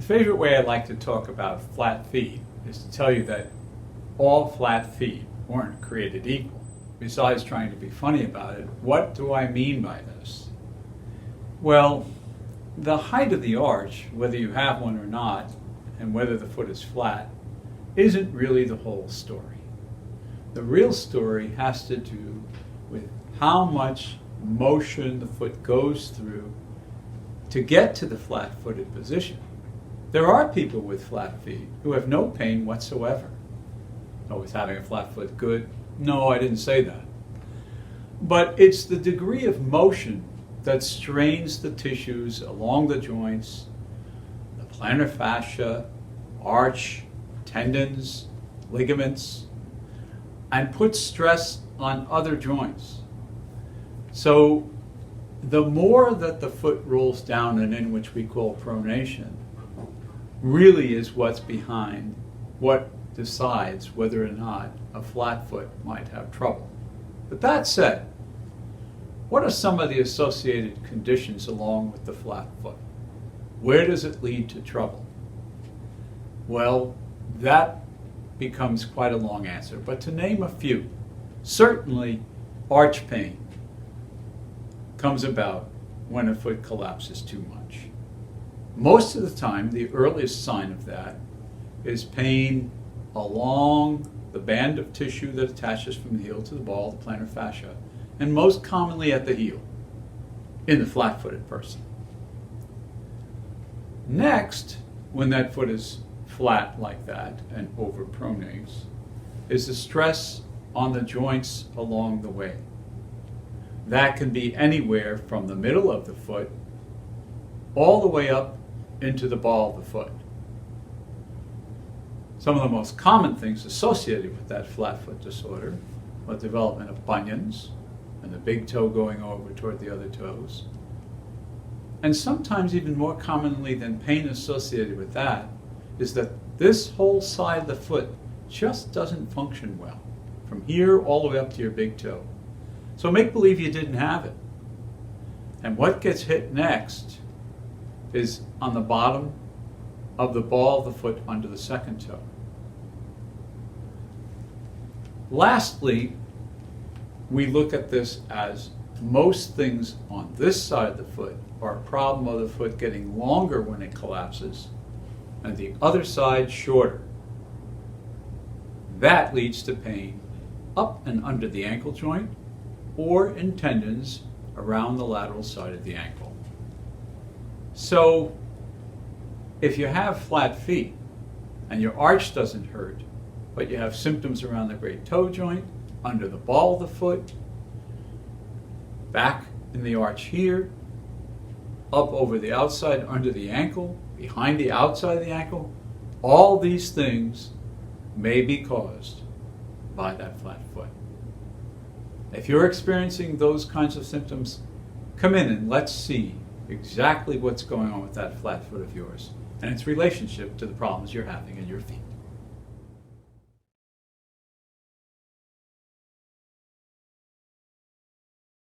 favorite way I like to talk about flat feet is to tell you that all flat feet weren't created equal. Besides trying to be funny about it, what do I mean by this? Well, the height of the arch, whether you have one or not, and whether the foot is flat, isn't really the whole story. The real story has to do with how much motion the foot goes through to get to the flat-footed position. There are people with flat feet who have no pain whatsoever. Oh, is having a flat foot good? No, I didn't say that. But it's the degree of motion that strains the tissues along the joints, the plantar fascia, arch, tendons, ligaments, and puts stress on other joints. So the more that the foot rolls down and in, which we call pronation, really is what's behind what decides whether or not a flat foot might have trouble. But that said, what are some of the associated conditions along with the flat foot? Where does it lead to trouble? Well, that becomes quite a long answer, but to name a few, certainly arch pain comes about when a foot collapses too much. Most of the time, the earliest sign of that is pain along the band of tissue that attaches from the heel to the ball, the plantar fascia, and most commonly at the heel in the flat-footed person. Next, when that foot is flat like that and overpronates, is the stress on the joints along the way. That can be anywhere from the middle of the foot all the way up into the ball of the foot. Some of the most common things associated with that flat foot disorder are the development of bunions and the big toe going over toward the other toes. And sometimes even more commonly than pain associated with that is that this whole side of the foot just doesn't function well, from here all the way up to your big toe. So make believe you didn't have it. And what gets hit next is on the bottom of the ball of the foot under the second toe. Lastly, we look at this as most things on this side of the foot are a problem of the foot getting longer when it collapses and the other side shorter. That leads to pain up and under the ankle joint or in tendons around the lateral side of the ankle. So if you have flat feet and your arch doesn't hurt, but you have symptoms around the great toe joint, under the ball of the foot, back in the arch here, up over the outside under the ankle, behind the outside of the ankle, all these things may be caused by that flat foot. If you're experiencing those kinds of symptoms, come in and let's see exactly what's going on with that flat foot of yours and its relationship to the problems you're having in your feet.